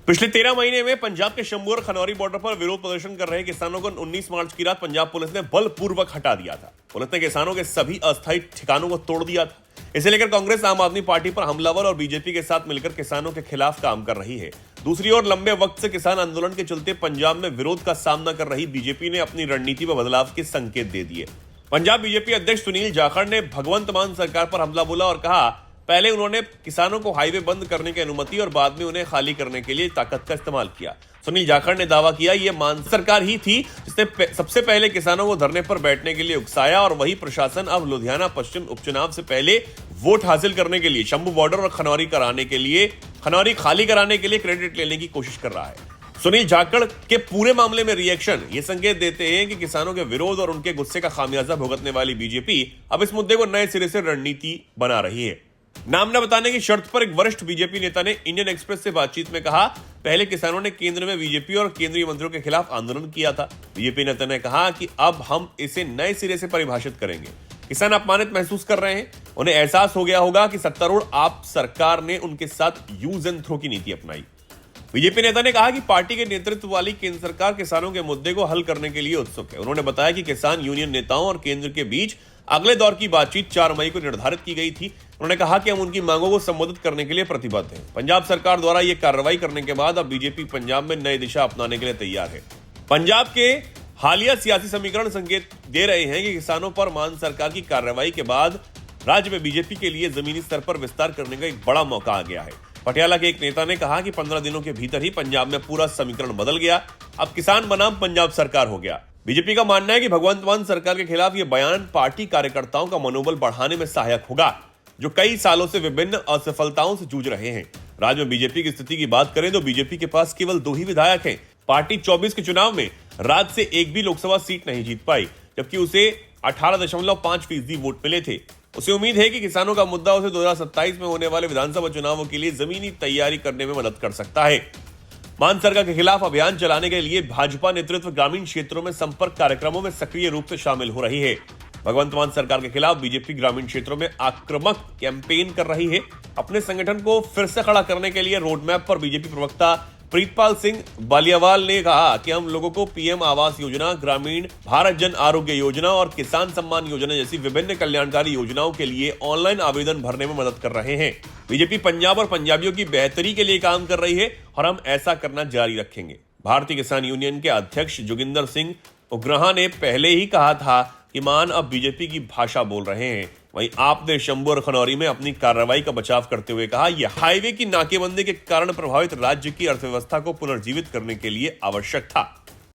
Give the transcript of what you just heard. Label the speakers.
Speaker 1: पिछले 13 महीने में पंजाब के शंभू और खनौरी बॉर्डर पर विरोध प्रदर्शन कर रहे किसानों को 19 मार्च की रात पंजाब पुलिस ने बलपूर्वक हटा दिया था। पुलिस ने किसानों के सभी अस्थायी ठिकानों को तोड़ दिया था। इसे लेकर कांग्रेस आम आदमी पार्टी पर हमलावर और बीजेपी के साथ मिलकर किसानों के खिलाफ काम कर रही है। दूसरी ओर लंबे वक्त से किसान आंदोलन के चलते पंजाब में विरोध का सामना कर रही बीजेपी ने अपनी रणनीति में बदलाव के संकेत दे दिए। पंजाब बीजेपी अध्यक्ष सुनील जाखड़ ने भगवंत मान सरकार पर हमला बोला और कहा, पहले उन्होंने किसानों को हाईवे बंद करने की अनुमति और बाद में उन्हें खाली करने के लिए ताकत का इस्तेमाल किया। सुनील जाखड़ ने दावा किया, यह मान सरकार ही थी जिसने सबसे पहले किसानों को धरने पर बैठने के लिए उकसाया और वही प्रशासन अब लुधियाना पश्चिम उपचुनाव से पहले वोट हासिल करने के लिए शंभू बॉर्डर और खनौरी खाली कराने के लिए क्रेडिट लेने की कोशिश कर रहा है। सुनील जाखड़ के पूरे मामले में रिएक्शन ये संकेत देते हैं कि किसानों के विरोध और उनके गुस्से का खामियाजा भुगतने वाली बीजेपी अब इस मुद्दे को नए सिरे से रणनीति बना रही है। नाम न बताने की शर्त पर एक वरिष्ठ बीजेपी नेता ने इंडियन एक्सप्रेस से बातचीत में कहा, पहले किसानों ने केंद्र में बीजेपी और केंद्रीय मंत्रियों के खिलाफ आंदोलन किया था। बीजेपी नेता ने कहा कि अब हम इसे नए सिरे से परिभाषित करेंगे। किसान अपमानित महसूस कर रहे हैं, उन्हें एहसास हो गया होगा कि सत्तारूढ़ आप सरकार ने उनके साथ यूज एंड थ्रो की नीति अपनाई। बीजेपी नेता ने कहा कि पार्टी के नेतृत्व वाली केंद्र सरकार किसानों के मुद्दे को हल करने के लिए उत्सुक है। उन्होंने बताया कि किसान यूनियन नेताओं और केंद्र के बीच अगले दौर की बातचीत 4 मई को निर्धारित की गई थी। उन्होंने कहा कि हम उनकी मांगों को संबोधित करने के लिए प्रतिबद्ध हैं। पंजाब सरकार द्वारा यह कार्रवाई करने के बाद अब बीजेपी पंजाब में नई दिशा अपनाने के लिए तैयार है। पंजाब के हालिया सियासी समीकरण संकेत दे रहे हैं कि किसानों पर मान सरकार की कार्रवाई के बाद राज्य में बीजेपी के लिए जमीनी स्तर पर विस्तार करने का एक बड़ा मौका आ गया है। पटियाला के एक नेता ने कहा कि 15 दिनों के भीतर ही पंजाब में पूरा समीकरण बदल गया। अब किसान बनाम पंजाब सरकार हो गया। बीजेपी का मानना है कि भगवंत मान सरकार के खिलाफ यह बयान पार्टी कार्यकर्ताओं का मनोबल बढ़ाने में सहायक होगा, जो कई सालों से विभिन्न असफलताओं से जूझ रहे हैं। राज्य में बीजेपी की स्थिति की बात करें तो बीजेपी के पास केवल 2 ही विधायक हैं। पार्टी 24 के चुनाव में राज्य से एक भी लोकसभा सीट नहीं जीत पाई, जबकि उसे 18.5% वोट मिले थे। उसे उम्मीद है कि किसानों का मुद्दा उसे 2027 में होने वाले विधानसभा चुनावों के लिए जमीनी तैयारी करने में मदद कर सकता है। मान सरकार के खिलाफ अभियान चलाने के लिए भाजपा नेतृत्व ग्रामीण क्षेत्रों में संपर्क कार्यक्रमों में सक्रिय रूप से शामिल हो रही है। भगवंत मान सरकार के खिलाफ बीजेपी ग्रामीण क्षेत्रों में आक्रामक कैंपेन कर रही है। अपने संगठन को फिर से खड़ा करने के लिए रोडमैप पर बीजेपी प्रवक्ता प्रीतपाल सिंह बालियावाल ने कहा कि हम लोगों को पीएम आवास योजना, ग्रामीण भारत जन आरोग्य योजना और किसान सम्मान योजना जैसी विभिन्न कल्याणकारी योजनाओं के लिए ऑनलाइन आवेदन भरने में मदद कर रहे हैं। बीजेपी पंजाब और पंजाबियों की बेहतरी के लिए काम कर रही है और हम ऐसा करना जारी रखेंगे। भारतीय किसान यूनियन के अध्यक्ष जोगिंदर सिंह उग्रहा ने पहले ही कहा था कि मान अब बीजेपी की भाषा बोल रहे हैं। वहीं आपने शंभू और खनौरी में अपनी कार्रवाई का बचाव करते हुए कहा, यह हाईवे की नाकेबंदी के कारण प्रभावित राज्य की अर्थव्यवस्था को पुनर्जीवित करने के लिए आवश्यक था।